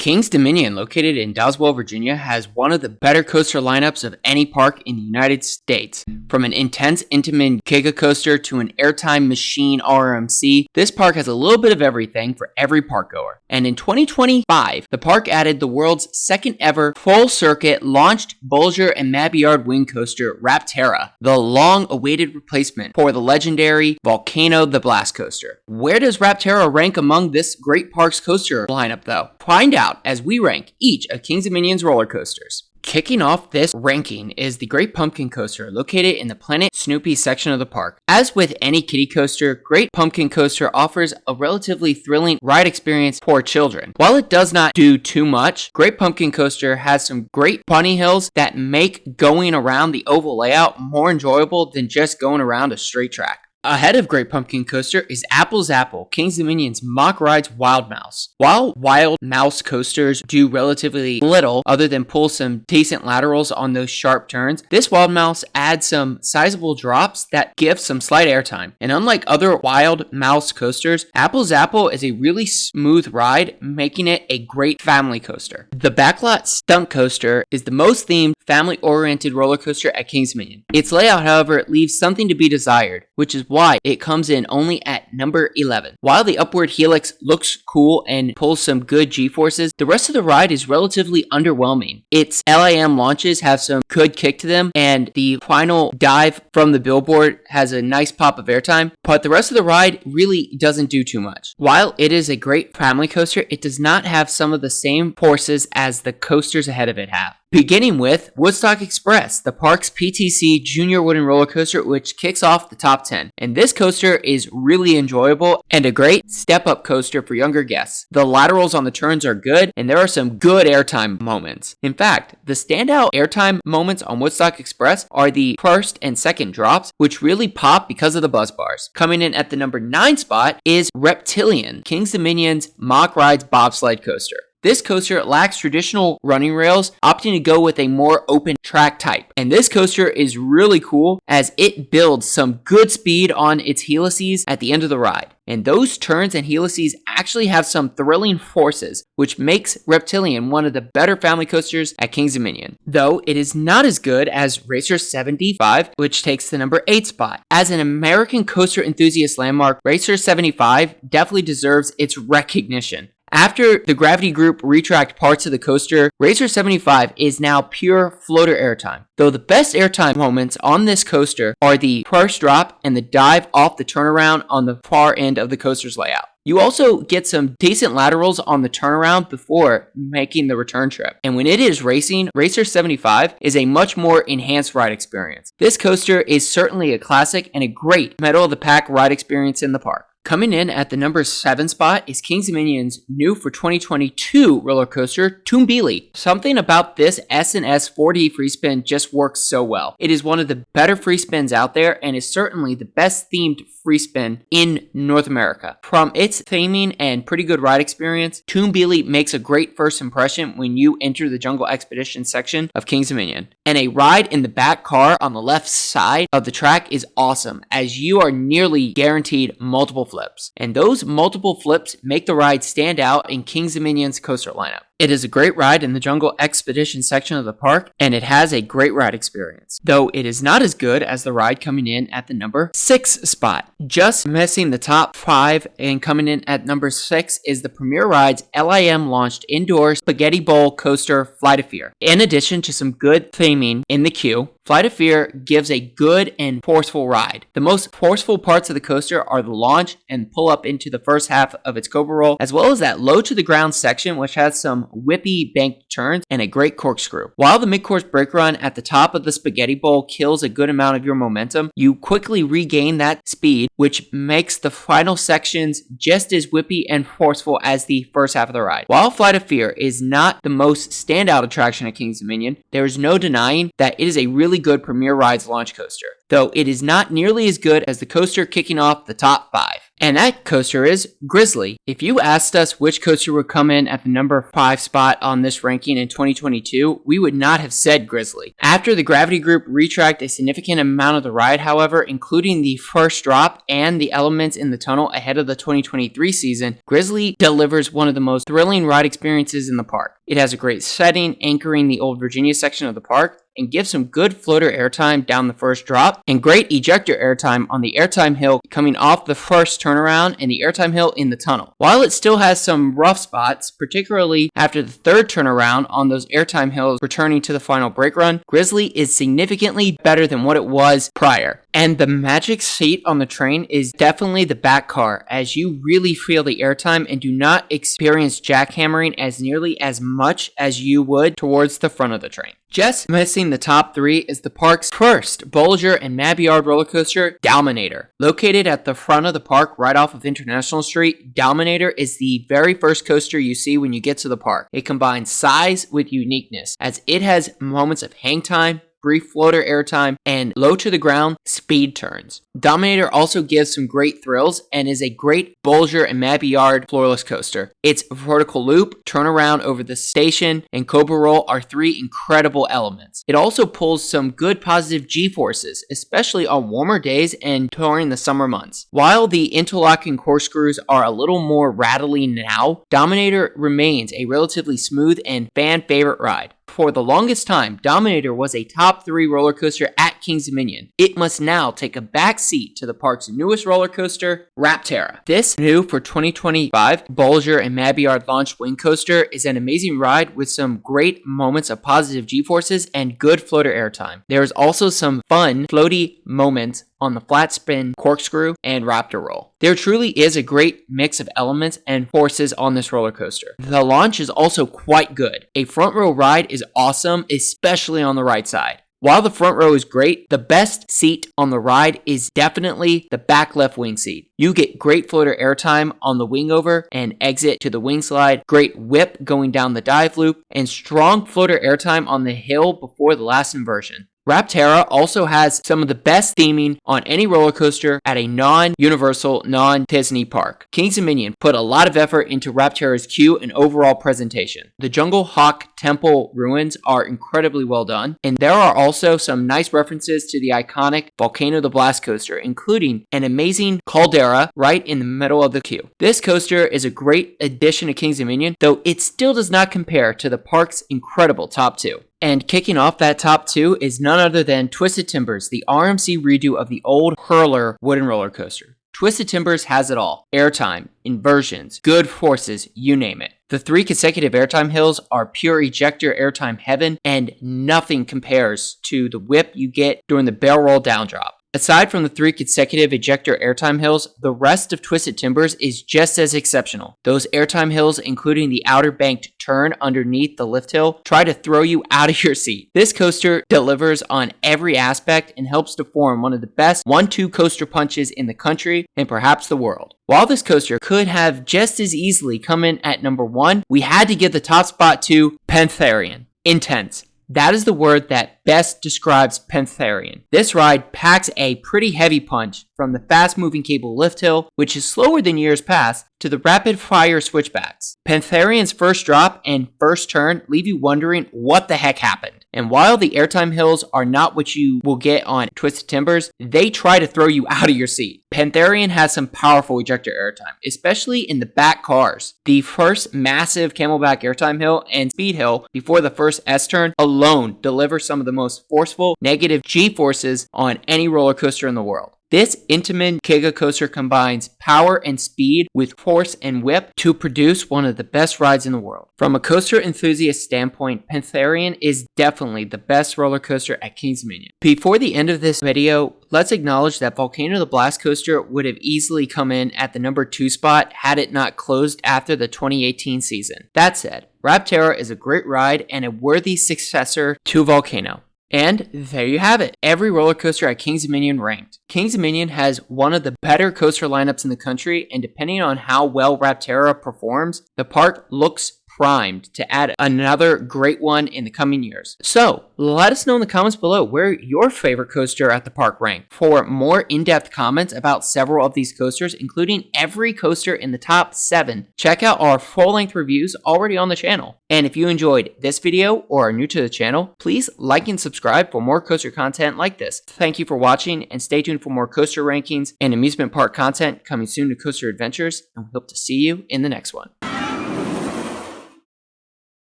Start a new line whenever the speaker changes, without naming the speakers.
King's Dominion, located in Doswell, Virginia, has one of the better coaster lineups of any park in the United States. From an intense Intamin giga coaster to an airtime machine RMC, this park has a little bit of everything for every park goer. And in 2025, the park added the world's second ever full circuit launched Bolliger Mabillard wing coaster Rapterra, the long awaited replacement for the legendary Volcano the Blast coaster. Where does Rapterra rank among this great park's coaster lineup though? Find out as we rank each of King's Dominion's roller coasters. Kicking off this ranking is the Great Pumpkin Coaster, located in the Planet Snoopy section of the park. As with any kiddie coaster, Great Pumpkin Coaster offers a relatively thrilling ride experience for children. While it does not do too much, Great Pumpkin Coaster has some great bunny hills that make going around the oval layout more enjoyable than just going around a straight track. Ahead of Great Pumpkin Coaster is Apple's Apple, King's Dominion's mock rides Wild Mouse. While Wild Mouse coasters do relatively little other than pull some decent laterals on those sharp turns, this Wild Mouse adds some sizable drops that give some slight airtime. And unlike other Wild Mouse coasters, Apple's Apple is a really smooth ride, making it a great family coaster. The Backlot Stunk coaster is the most themed, family-oriented roller coaster at King's Dominion. Its layout, however, leaves something to be desired, which is why it comes in only at number 11. While the upward helix looks cool and pulls some good G-forces, the rest of the ride is relatively underwhelming. Its LAM launches have some good kick to them, and the final dive from the billboard has a nice pop of airtime, but the rest of the ride really doesn't do too much. While it is a great family coaster, it does not have some of the same forces as the coasters ahead of it have. Beginning with Woodstock Express, the park's PTC junior wooden roller coaster, which kicks off the top 10. And this coaster is really enjoyable and a great step-up coaster for younger guests. The laterals on the turns are good, and there are some good airtime moments. In fact, the standout airtime moments on Woodstock Express are the first and second drops, which really pop because of the buzz bars. Coming in at the number 9 spot is Reptilian, King's Dominion's mock rides bobsled coaster. This coaster lacks traditional running rails, opting to go with a more open track type. And this coaster is really cool as it builds some good speed on its helices at the end of the ride. And those turns and helices actually have some thrilling forces, which makes Reptilian one of the better family coasters at King's Dominion. Though it is not as good as Racer 75, which takes the number 8 spot. As an American coaster enthusiast landmark, Racer 75 definitely deserves its recognition. After the Gravity Group retracked parts of the coaster, Racer 75 is now pure floater airtime. Though the best airtime moments on this coaster are the first drop and the dive off the turnaround on the far end of the coaster's layout. You also get some decent laterals on the turnaround before making the return trip. And when it is racing, Racer 75 is a much more enhanced ride experience. This coaster is certainly a classic and a great middle-of-the-pack ride experience in the park. Coming in at the number 7 spot is King's Dominion's new for 2022 roller coaster, Toonbeely. Something about this S&S 4D free spin just works so well. It is one of the better free spins out there and is certainly the best themed free spin in North America. From its theming and pretty good ride experience, Toonbeely makes a great first impression when you enter the Jungle Expedition section of King's Dominion. And a ride in the back car on the left side of the track is awesome, as you are nearly guaranteed multiple flips. And those multiple flips make the ride stand out in King's Dominion's coaster lineup. It is a great ride in the Jungle Expedition section of the park, and it has a great ride experience. Though it is not as good as the ride coming in at the number 6 spot. Just missing the top 5 and coming in at number 6 is the Premier Rides LIM launched indoor spaghetti bowl coaster Flight of Fear. In addition to some good theming in the queue, Flight of Fear gives a good and forceful ride. The most forceful parts of the coaster are the launch and pull up into the first half of its cobra roll, as well as that low to the ground section, which has some whippy banked turns and a great corkscrew. While the mid-course brake run at the top of the spaghetti bowl kills a good amount of your momentum, you quickly regain that speed, which makes the final sections just as whippy and forceful as the first half of the ride. While Flight of Fear is not the most standout attraction at King's Dominion, there is no denying that it is a really good Premier Rides launch coaster, though it is not nearly as good as the coaster kicking off the top 5. And that coaster is Grizzly. If you asked us which coaster would come in at the number 5 spot on this ranking in 2022, we would not have said Grizzly. After the Gravity Group retracked a significant amount of the ride, however, including the first drop and the elements in the tunnel ahead of the 2023 season, Grizzly delivers one of the most thrilling ride experiences in the park. It has a great setting anchoring the Old Virginia section of the park, and gives some good floater airtime down the first drop, and great ejector airtime on the airtime hill coming off the first turnaround and the airtime hill in the tunnel. While it still has some rough spots, particularly after the third turnaround on those airtime hills returning to the final brake run, Grizzly is significantly better than what it was prior. And the magic seat on the train is definitely the back car, as you really feel the airtime and do not experience jackhammering as nearly as much as you would towards the front of the train. Just missing the top 3 is the park's first Bolliger and Mabillard roller coaster, Dominator. Located at the front of the park right off of International Street, Dominator is the very first coaster you see when you get to the park. It combines size with uniqueness, as it has moments of hang time, brief floater airtime, and low to the ground speed turns. Dominator also gives some great thrills and is a great Bolliger and Mabillard floorless coaster. Its vertical loop, turnaround over the station, and Cobra Roll are 3 incredible elements. It also pulls some good positive G-forces, especially on warmer days and during the summer months. While the interlocking corkscrews are a little more rattly now, Dominator remains a relatively smooth and fan favorite ride. For the longest time, Dominator was a top 3 roller coaster at Kings Dominion. It must now take a back seat to the park's newest roller coaster, Rapterra. This new for 2025 Bolliger and Mabillard launch wing coaster is an amazing ride with some great moments of positive G-forces and good floater airtime. There is also some fun floaty moments on the flat spin corkscrew and Raptor roll. There truly is a great mix of elements and forces on this roller coaster. The launch is also quite good. A front row ride is awesome, especially on the right side. While the front row is great, the best seat on the ride is definitely the back left wing seat. You get great floater airtime on the wing over and exit to the wing slide, great whip going down the dive loop, and strong floater airtime on the hill before the last inversion. Rapterra also has some of the best theming on any roller coaster at a non-Universal, non-Disney park. Kings Dominion put a lot of effort into Rapterra's queue and overall presentation. The Jungle Hawk Temple ruins are incredibly well done, and there are also some nice references to the iconic Volcano the Blast coaster, including an amazing caldera right in the middle of the queue. This coaster is a great addition to Kings Dominion, though it still does not compare to the park's incredible top 2. And kicking off that top 2 is none other than Twisted Timbers, the RMC redo of the old Hurler wooden roller coaster. Twisted Timbers has it all. Airtime, inversions, good forces, you name it. The 3 consecutive airtime hills are pure ejector airtime heaven, and nothing compares to the whip you get during the barrel roll down drop. Aside from the 3 consecutive ejector airtime hills, the rest of Twisted Timbers is just as exceptional. Those airtime hills, including the outer banked turn underneath the lift hill, try to throw you out of your seat. This coaster delivers on every aspect and helps to form one of the best 1-2 coaster punches in the country and perhaps the world. While this coaster could have just as easily come in at number 1, we had to give the top spot to Pantherian. Intense. That is the word that best describes Pantherian. This ride packs a pretty heavy punch from the fast-moving cable lift hill, which is slower than years past, to the rapid-fire switchbacks. Pantherian's first drop and first turn leave you wondering what the heck happened. And while the airtime hills are not what you will get on Twisted Timbers, they try to throw you out of your seat. Pantherian has some powerful ejector airtime, especially in the back cars. The first massive camelback airtime hill and speed hill before the first S-turn alone deliver some of the most forceful negative G-forces on any roller coaster in the world. This Intamin giga coaster combines power and speed with force and whip to produce one of the best rides in the world. From a coaster enthusiast standpoint, Pantherian is definitely the best roller coaster at Kings Dominion. Before the end of this video, let's acknowledge that Volcano the Blast coaster would have easily come in at the number 2 spot had it not closed after the 2018 season. That said, Rapterra is a great ride and a worthy successor to Volcano. And there you have it. Every roller coaster at Kings Dominion ranked. Kings Dominion has one of the better coaster lineups in the country, and depending on how well Rapterra performs, the park looks primed to add another great one in the coming years. So, let us know in the comments below where your favorite coaster at the park ranked. For more in-depth comments about several of these coasters, including every coaster in the top 7, check out our full-length reviews already on the channel. And if you enjoyed this video or are new to the channel, please like and subscribe for more coaster content like this. Thank you for watching, and stay tuned for more coaster rankings and amusement park content coming soon to Coaster Adventures, and we hope to see you in the next one.